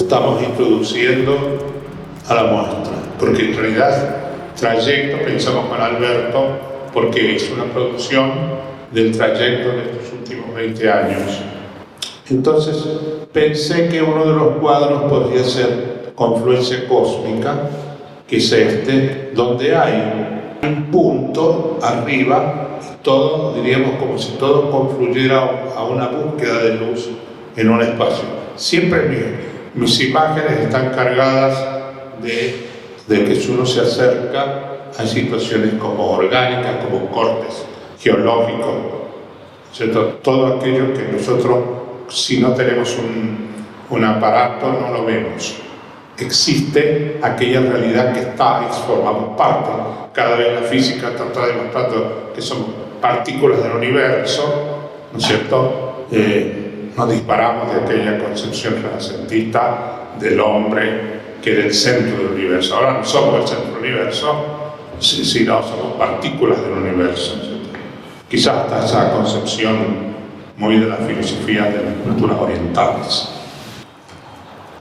estamos introduciendo a la muestra, porque en realidad trayecto pensamos con Alberto porque es una producción del trayecto de estos últimos 20 años. Entonces pensé que uno de los cuadros podría ser Confluencia Cósmica, que es este, donde hay un punto arriba y todo, diríamos, como si todo confluyera a una búsqueda de luz en un espacio. Siempre mis imágenes están cargadas de que si uno se acerca hay situaciones como orgánicas, como cortes geológicos, ¿cierto? Todo aquello que nosotros, si no tenemos un aparato, no lo vemos. Existe aquella realidad que está y formamos parte. Cada vez la física está demostrando que somos partículas del universo, ¿no es cierto? Nos disparamos de aquella concepción renacentista del hombre que era el centro del universo. Ahora no somos el centro del universo, sino somos partículas del universo, ¿cierto? Quizás hasta esa concepción muy de la filosofía de las culturas orientales.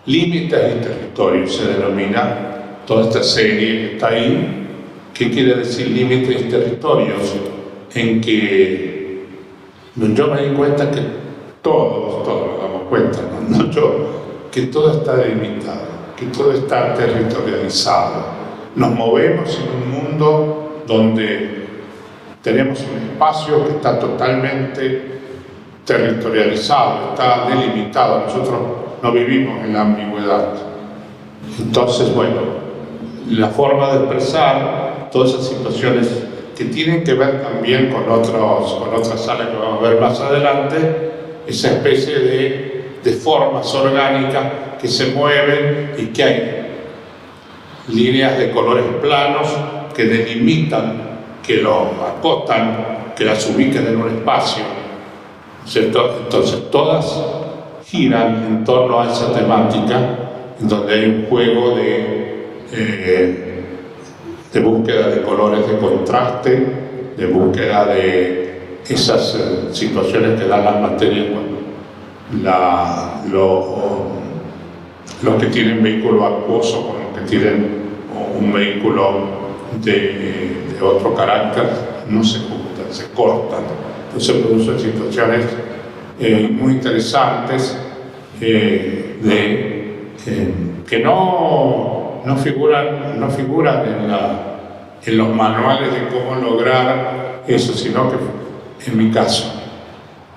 Límites y territorios se denomina toda esta serie que está ahí. ¿Qué quiere decir límites y territorios? En que yo me di cuenta que todos nos damos cuenta, no yo, que todo está delimitado, que todo está territorializado. Nos movemos en un mundo donde tenemos un espacio que está totalmente territorializado, está delimitado. Nosotros no vivimos en la ambigüedad. Entonces, bueno, la forma de expresar todas esas situaciones que tienen que ver también con otras salas que vamos a ver más adelante, esa especie de formas orgánicas que se mueven y que hay líneas de colores planos que delimitan, que lo acotan, que las ubican en un espacio, ¿cierto? Entonces todas giran en torno a esa temática, en donde hay un juego de búsqueda de colores de contraste, de búsqueda de esas situaciones que dan las materias, los que tienen vehículo acuoso con los que tienen un vehículo de otro carácter, no se juntan, se cortan. Entonces producen situaciones muy interesantes que no figuran en los manuales de cómo lograr eso, sino que en mi caso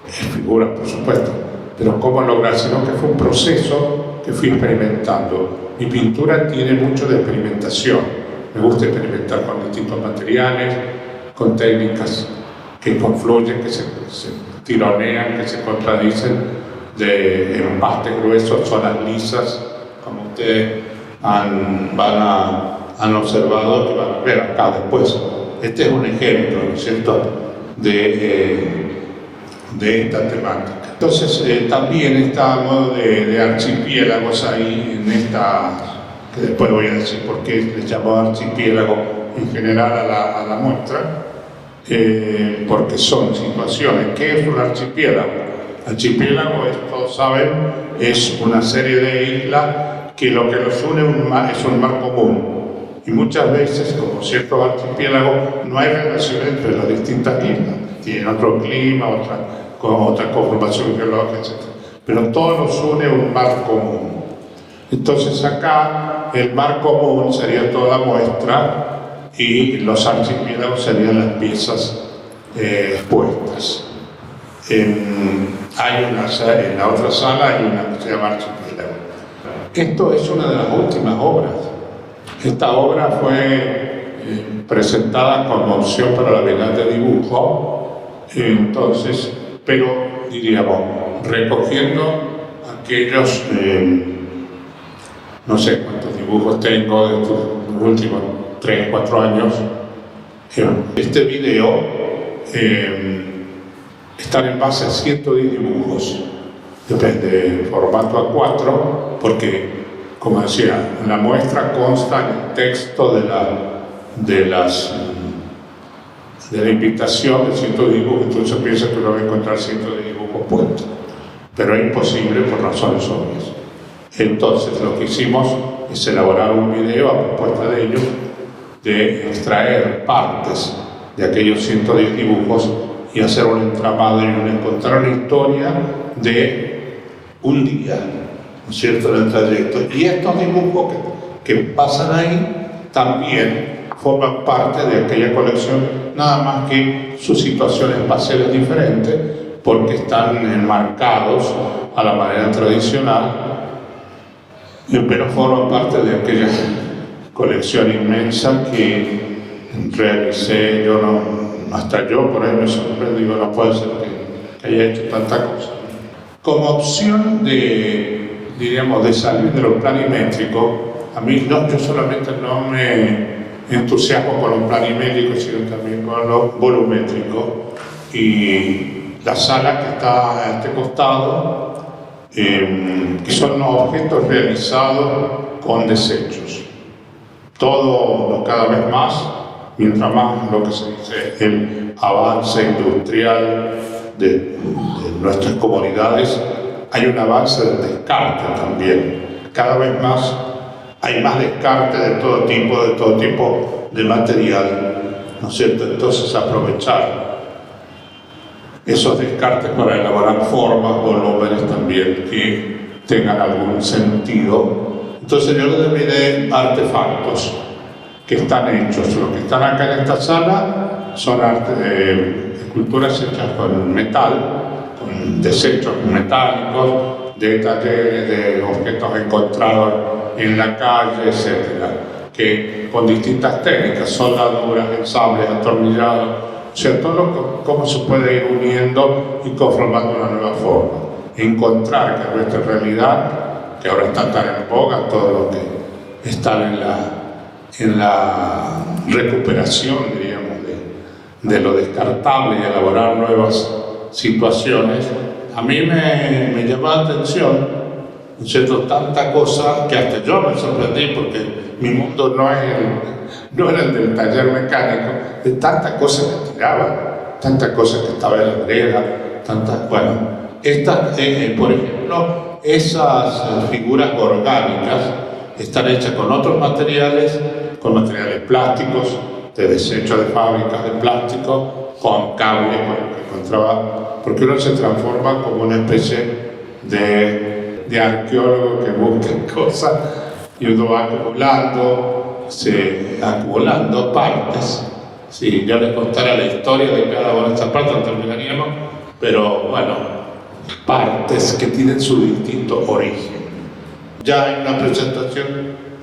figuran, por supuesto, pero cómo lograr, sino que fue un proceso que fui experimentando. Mi pintura tiene mucho de experimentación. Me gusta experimentar con distintos materiales, con técnicas que confluyen, que se tironean, que se contradicen, de empastes gruesos, zonas lisas, como ustedes han observado, que van a ver acá después. Este es un ejemplo, ¿no es cierto?, de esta temática. Entonces también está a modo de archipiélagos ahí en esta, que después voy a decir por qué les llamo archipiélago en general a la muestra, porque son situaciones. ¿Qué es un archipiélago? Archipiélago, todos saben, es una serie de islas que lo que los une es un mar común. Y muchas veces, como ciertos archipiélagos, no hay relación entre las distintas islas. Tienen otro clima, otra conformación geológica, etc. Pero todo nos une un mar común. Entonces acá el mar común sería toda la muestra y los archipiélagos serían las piezas expuestas. En la otra sala hay una que se llama archipiélago. Esto es una de las últimas obras. Esta obra fue presentada como opción para la Bienal de Dibujo, entonces, pero diríamos, recogiendo aquellos, no sé cuántos dibujos tengo de estos últimos 3 o 4 años. Este video está en base a 110 dibujos, depende del formato A4, porque, como decía, la muestra consta en el texto de la invitación de 100 dibujos, entonces piensa que uno va a encontrar 100 dibujos puestos, pero es imposible por razones obvias. Entonces lo que hicimos es elaborar un video a propuesta de ellos de extraer partes de aquellos 110 dibujos y hacer un entramado y contar una historia de un día, ¿no es cierto?, del trayecto. Y estos dibujos que pasan ahí también forman parte de aquella colección, nada más que su situación espacial es diferente porque están enmarcados a la manera tradicional, pero forman parte de aquella colección inmensa que realicé. Hasta yo por ahí me sorprendí, digo, no puede ser que haya hecho tanta cosa. Como opción de salir de lo planimétrico, a mí yo solamente no me entusiasmo con lo planimétrico, sino también con lo volumétrico. Y la sala que está a este costado, que son los objetos realizados con desechos. Todo cada vez más, mientras más lo que se dice el avance industrial de nuestras comunidades, hay un avance del descarte también. Cada vez más hay más descarte de todo tipo de material, ¿no es cierto? Entonces aprovechar esos descartes para elaborar formas, volúmenes también que tengan algún sentido. Entonces yo le dividí artefactos que están hechos. Los que están acá en esta sala son esculturas hechas con metal, con desechos metálicos, de talleres, de objetos encontrados en la calle, etcétera, que con distintas técnicas, soldaduras, ensambles, atornillados, o sea, todo cómo se puede ir uniendo y conformando una nueva forma. Encontrar que nuestra realidad, que ahora está tan en boga, todo lo que está en la recuperación, diríamos, de lo descartable y elaborar nuevas situaciones, a mí me llamó la atención, ¿no es cierto?, tanta cosa que hasta yo me sorprendí, porque mi mundo no era el del taller mecánico, de tantas cosas que tiraban, tantas cosas que estaban en la vereda, bueno, por ejemplo, esas figuras orgánicas están hechas con otros materiales, con materiales plásticos, de desecho de fábricas de plástico, con cables, que encontraba, porque uno se transforma como una especie de arqueólogo que busca cosas y uno va acumulando partes. Si yo les contara la historia de cada una de estas partes, no terminaríamos, pero bueno, partes que tienen su distinto origen. Ya hay una presentación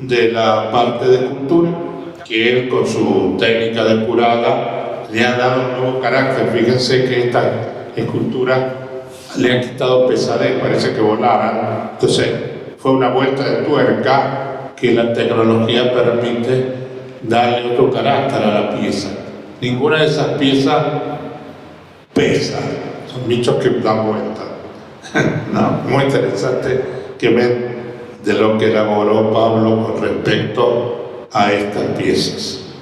de la parte de escultura, que él con su técnica depurada le ha dado un nuevo carácter. Fíjense que esta escultura le han quitado pesadez, parece que volaran. Entonces fue una vuelta de tuerca que la tecnología permite darle otro carácter a la pieza. Ninguna de esas piezas pesa, son bichos que dan vuelta. No, muy interesante que ven de lo que elaboró Pablo con respecto a estas piezas.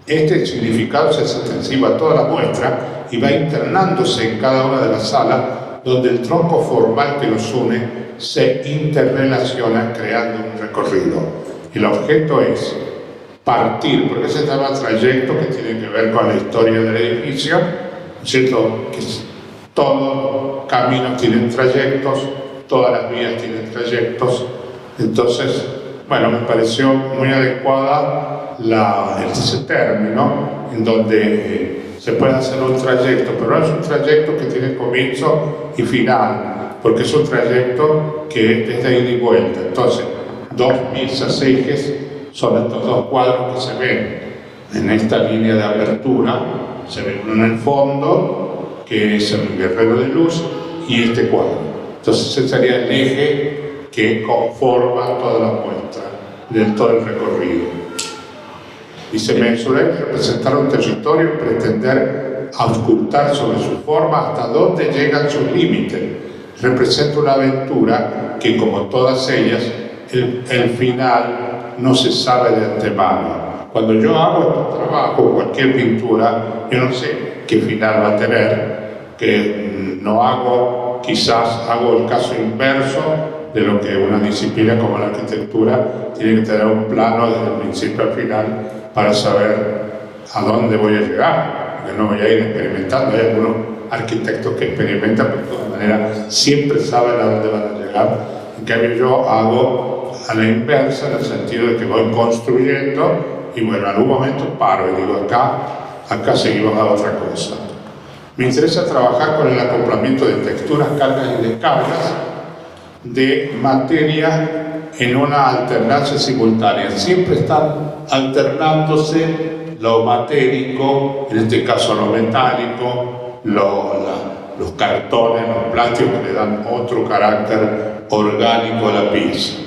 Este significado se hace extensivo a toda la muestra y va internándose en cada una de las salas, donde el tronco formal que nos une se interrelaciona creando un recorrido. El objeto es partir, porque se llama trayecto, que tiene que ver con la historia del edificio, ¿no es cierto?, que todos caminos tienen trayectos, todas las vías tienen trayectos. Entonces, bueno, me pareció muy adecuada ese término, en donde se puede hacer un trayecto, pero no es un trayecto que tiene comienzo y final, porque es un trayecto que es de ida y vuelta. Entonces, dos piezas ejes son estos dos cuadros que se ven en esta línea de apertura. Se ve uno en el fondo, que es el guerrero de luz, y este cuadro. Entonces ese sería el eje que conforma toda la muestra, de todo el recorrido. Dice: mensurar y representar un territorio y pretender auscultar sobre su forma hasta dónde llegan sus límites. Representa una aventura que, como todas ellas, el final no se sabe de antemano. Cuando yo hago este trabajo, cualquier pintura, yo no sé qué final va a tener, que no hago, quizás hago el caso inverso de lo que una disciplina como la arquitectura tiene que tener un plano desde el principio al final para saber a dónde voy a llegar, porque no voy a ir experimentando. Hay algunos arquitectos que experimentan, pero de todas maneras siempre saben a dónde van a llegar. En cambio yo hago a la inversa, en el sentido de que voy construyendo y bueno, en algún momento paro y digo acá seguimos a otra cosa. Me interesa trabajar con el acoplamiento de texturas, cargas y descargas de materia en una alternancia simultánea. Siempre están alternándose lo matérico, en este caso lo metálico, los cartones, los plásticos que le dan otro carácter orgánico a la pieza.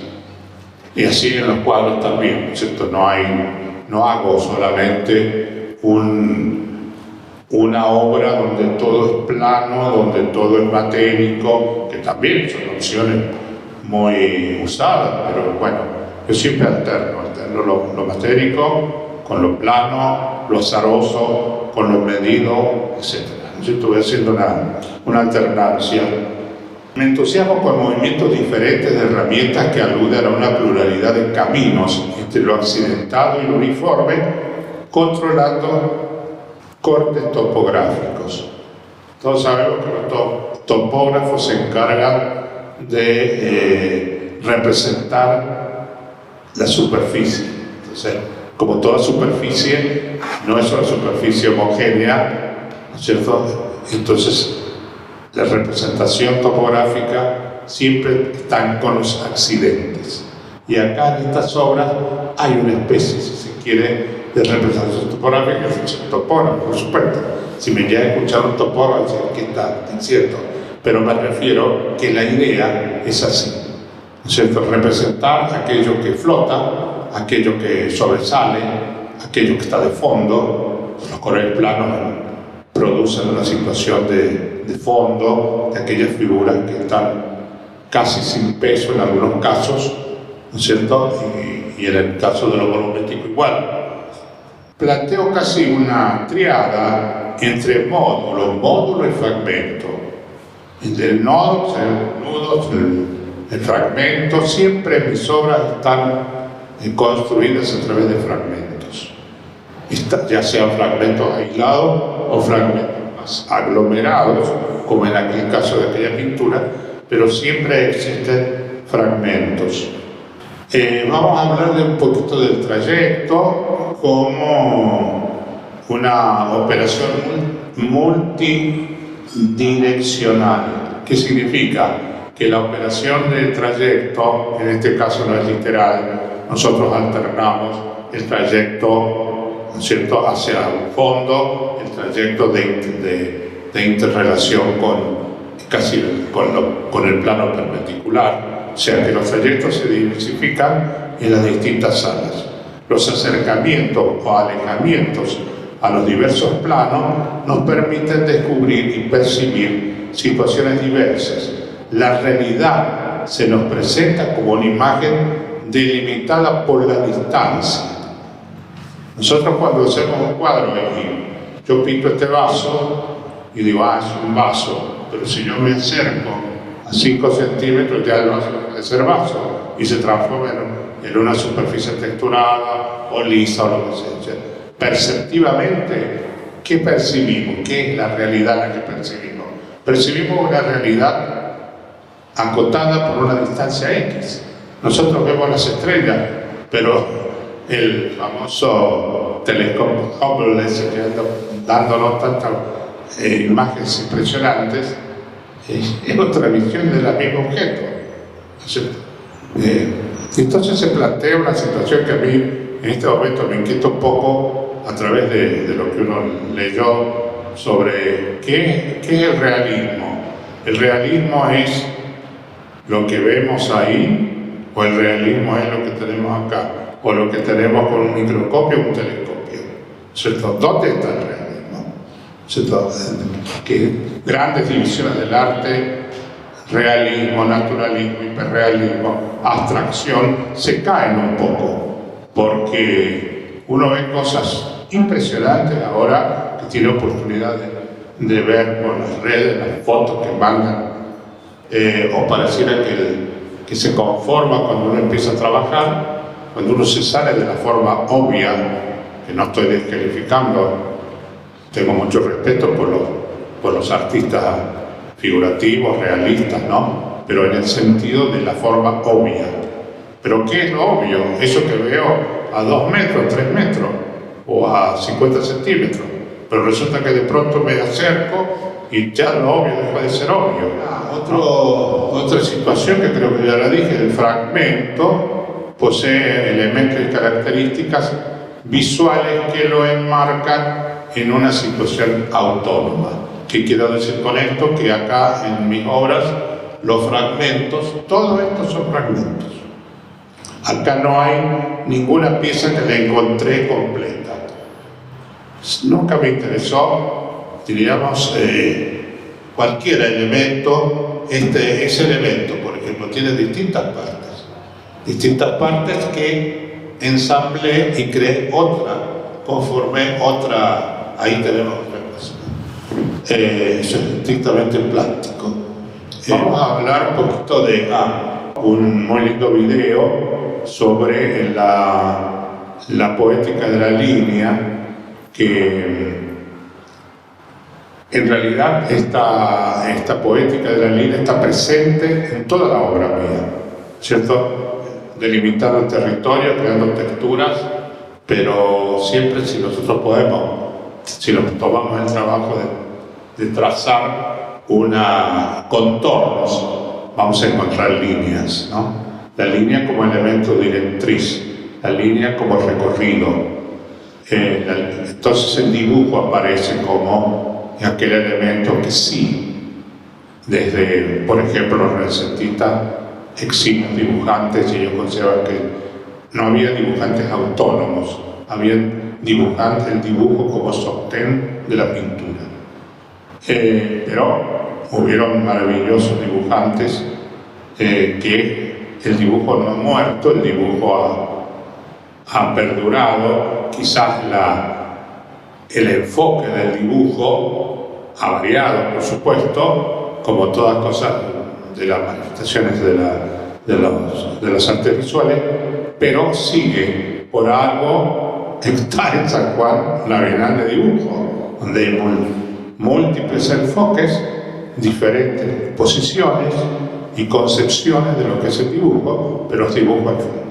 Y así en los cuadros también, ¿cierto? No hago solamente una obra donde todo es plano, donde todo es matérico, que también son opciones muy usadas, pero bueno, yo siempre alterno lo matérico con lo plano, lo azaroso, con lo medido, etc. Yo estuve haciendo una alternancia. Me entusiasmo con movimientos diferentes de herramientas que aluden a una pluralidad de caminos entre lo accidentado y lo uniforme, controlando cortes topográficos. Todos sabemos que los topógrafos se encargan de representar la superficie. Entonces, como toda superficie, no es una superficie homogénea, ¿no es cierto? Entonces, la representación topográfica siempre están con los accidentes. Y acá en estas obras hay una especie, si se quiere, de representación topográfica, que es el topógrafo, por supuesto. Si me llega a escuchar un topógrafo, decir que está cierto, pero me refiero que la idea es así, ¿no es cierto? Representar aquello que flota, aquello que sobresale, aquello que está de fondo. Los colores planos producen una situación de fondo, de aquellas figuras que están casi sin peso en algunos casos, ¿no es cierto? Y en el caso de lo volumétrico igual. Planteo casi una triada entre módulo y fragmento. Entre el nodo, el nudo, el fragmento. Siempre mis obras están construidas a través de fragmentos, ya sean fragmentos aislados o fragmentos más aglomerados, como en aquel caso de aquella pintura, pero siempre existen fragmentos. Vamos a hablar de un poquito del trayecto como una operación multidireccional. ¿Qué significa? Que la operación del trayecto, en este caso no es literal, nosotros alternamos el trayecto, ¿no es cierto?, hacia un fondo, el trayecto de interrelación con el plano perpendicular. O sea que los trayectos se diversifican en las distintas salas. Los acercamientos o alejamientos a los diversos planos nos permiten descubrir y percibir situaciones diversas. La realidad se nos presenta como una imagen delimitada por la distancia. Nosotros cuando hacemos un cuadro y yo pinto este vaso y digo, es un vaso, pero si yo me acerco a 5 centímetros ya el vaso deja de ser vaso y se transforma en una superficie texturada o lisa o lo que sea. Perceptivamente, ¿qué percibimos? ¿Qué es la realidad la que percibimos? Percibimos una realidad acotada por una distancia X. Nosotros vemos las estrellas, pero el famoso telescopio Hubble, que anda dándonos tantas imágenes impresionantes, es otra visión del mismo objeto. Entonces se plantea una situación que a mí en este momento me inquieta un poco a través de lo que uno leyó sobre qué es el realismo. El realismo es lo que vemos ahí, o el realismo es lo que tenemos acá, o lo que tenemos con un microscopio o un telescopio, ¿cierto? ¿Dónde está el realismo? ¿Cierto? Que grandes divisiones del arte, realismo, naturalismo, hiperrealismo, abstracción, se caen un poco, porque uno ve cosas impresionantes ahora que tiene oportunidad de ver por las redes, las fotos que mandan, o pareciera que se conforma cuando uno empieza a trabajar, cuando uno se sale de la forma obvia, que no estoy descalificando, tengo mucho respeto por los artistas figurativos, realistas, ¿no? Pero en el sentido de la forma obvia. ¿Pero qué es lo obvio? Eso que veo a 2 metros, 3 metros o a 50 centímetros. Pero resulta que de pronto me acerco y ya lo obvio deja de ser obvio. Otra situación que creo que ya la dije, el fragmento posee elementos y características visuales que lo enmarcan en una situación autónoma. ¿Qué quiero decir con esto? Que acá en mis obras los fragmentos, todo esto son fragmentos. Acá no hay ninguna pieza que la encontré completa. Nunca me interesó, diríamos, cualquier elemento. Ese elemento, por ejemplo, tiene distintas partes que ensamblé y creé otra, conformé otra. Ahí tenemos otra cosa. Eso es estrictamente plástico. Vamos a hablar un poquito de un muy lindo video sobre la poética de la línea, que en realidad esta poética de la línea está presente en toda la obra mía, ¿cierto? Delimitando territorio, creando texturas, pero siempre si nosotros podemos, si nos tomamos el trabajo de trazar contornos, vamos a encontrar líneas, ¿no? La línea como elemento directriz, la línea como recorrido. Entonces el dibujo aparece como aquel elemento que sí, desde, por ejemplo, los renacentistas, eximios dibujantes, y ellos consideraban que no había dibujantes autónomos, había el dibujo como sostén de la pintura. Pero hubieron maravillosos dibujantes que el dibujo no ha muerto, el dibujo ha perdurado. Quizás el enfoque del dibujo ha variado, por supuesto, como todas cosas de las manifestaciones de las artes visuales, pero sigue. Por algo está en San Juan la Bienal de Dibujo, donde hay múltiples enfoques, diferentes posiciones y concepciones de lo que es el dibujo, pero es dibujo al fin.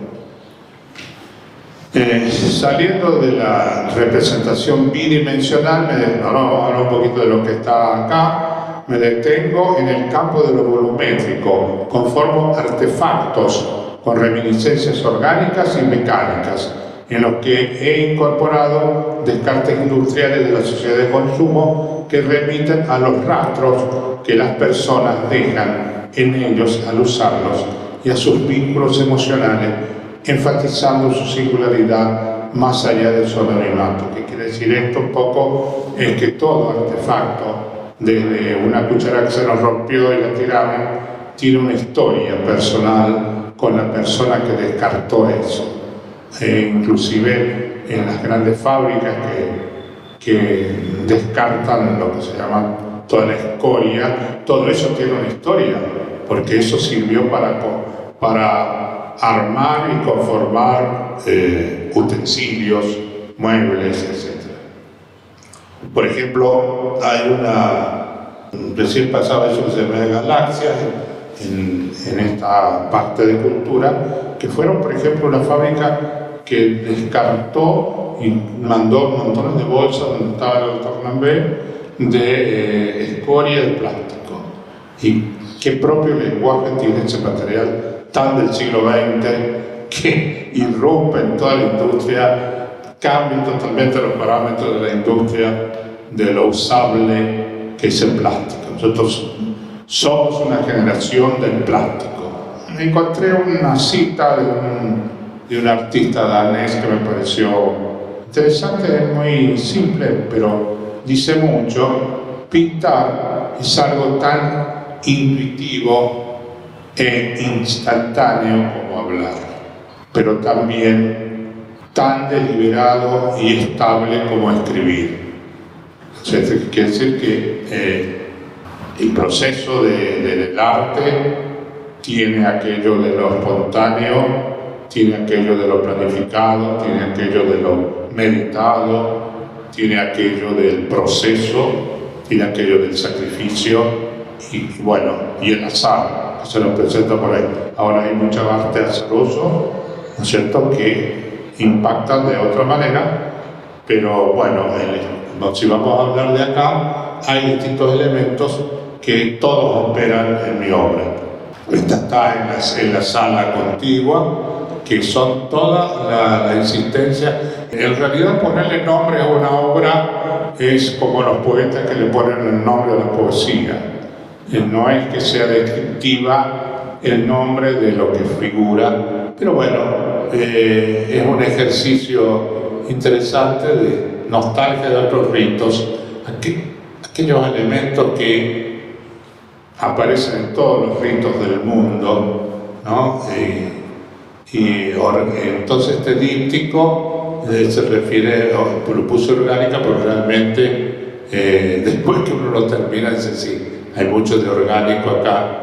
Saliendo de la representación bidimensional, vamos a hablar un poquito de lo que está acá. Me detengo en el campo de lo volumétrico, conformo artefactos con reminiscencias orgánicas y mecánicas, en los que he incorporado descartes industriales de la sociedad de consumo que remiten a los rastros que las personas dejan en ellos al usarlos y a sus vínculos emocionales, enfatizando su singularidad más allá del su anonimato. ¿Qué quiere decir esto? Un poco es que todo artefacto, desde una cuchara que se nos rompió y la tiramos, tiene una historia personal con la persona que descartó eso. Inclusive en las grandes fábricas que descartan lo que se llama toda la escoria, todo eso tiene una historia, porque eso sirvió para armar y conformar utensilios, muebles, etc. Por ejemplo, hay recién pasaba eso que se llama galaxias en esta parte de cultura, que fueron, por ejemplo, una fábrica que descartó y mandó montones de bolsas donde estaba el doctor Lambert de escoria de plástico. Y qué propio lenguaje tiene ese material tan del siglo XX que irrumpe en toda la industria, cambia totalmente los parámetros de la industria, de lo usable que es el plástico. Nosotros somos una generación del plástico. Encontré una cita de un artista danés que me pareció interesante, es muy simple, pero dice mucho. Pintar es algo tan intuitivo e instantáneo como hablar, pero también tan deliberado y estable como escribir. O sea, quiere decir que el proceso del arte tiene aquello de lo espontáneo, tiene aquello de lo planificado, tiene aquello de lo meditado, tiene aquello del proceso, tiene aquello del sacrificio y bueno, y el azar, que se lo presenta por ahí. Ahora hay mucha arte azaroso, ¿no es cierto?, que impactan de otra manera, pero bueno, si vamos a hablar de acá, hay distintos elementos que todos operan en mi obra. Esta está en la sala contigua, que son toda la insistencia. En realidad ponerle nombre a una obra es como los poetas que le ponen el nombre a la poesía. No es que sea descriptiva el nombre de lo que figura, pero bueno, es un ejercicio interesante de nostalgia de otros ritos, aquellos elementos que aparecen en todos los ritos del mundo, ¿no? Entonces este díptico se refiere, lo puse orgánica, pero realmente después que uno lo termina dice sí, hay mucho de orgánico acá.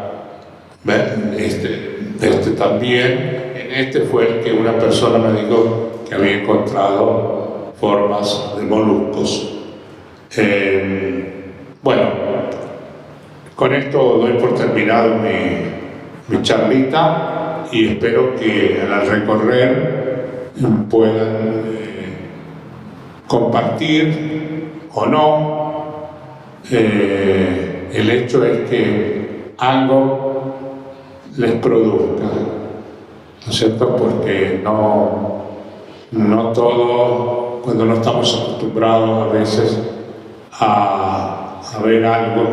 ¿Ven? Este también, en este fue el que una persona me dijo que había encontrado formas de moluscos. Bueno, con esto doy por terminado mi charlita y espero que al recorrer puedan compartir o no. El hecho es que algo les produzca, ¿no es cierto? Porque no todo, cuando no estamos acostumbrados a veces a ver algo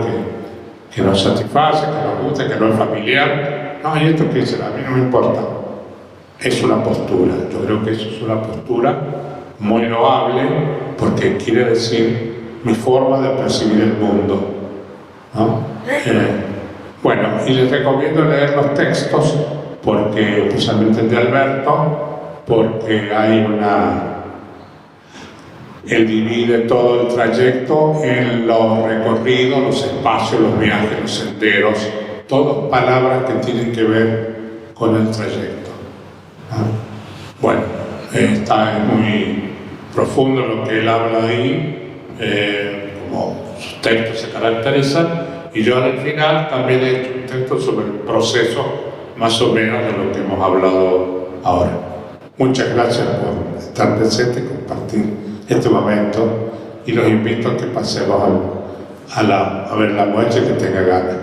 que nos satisface, que nos gusta, que no es familiar. No, y esto que a mí no me importa. Es una postura. Yo creo que eso es una postura muy loable porque quiere decir mi forma de percibir el mundo, ¿no? Bueno, y les recomiendo leer los textos porque, especialmente el de Alberto, porque hay él divide todo el trayecto en los recorridos, los espacios, los viajes, los senderos, todas palabras que tienen que ver con el trayecto. Bueno, está muy profundo lo que él habla ahí, como sus textos se caracterizan, y yo al final también he hecho un texto sobre el proceso más o menos de lo que hemos hablado ahora. Muchas gracias por estar presente y compartir este momento, y los invito a que pasemos a ver la muestra y que tenga ganas.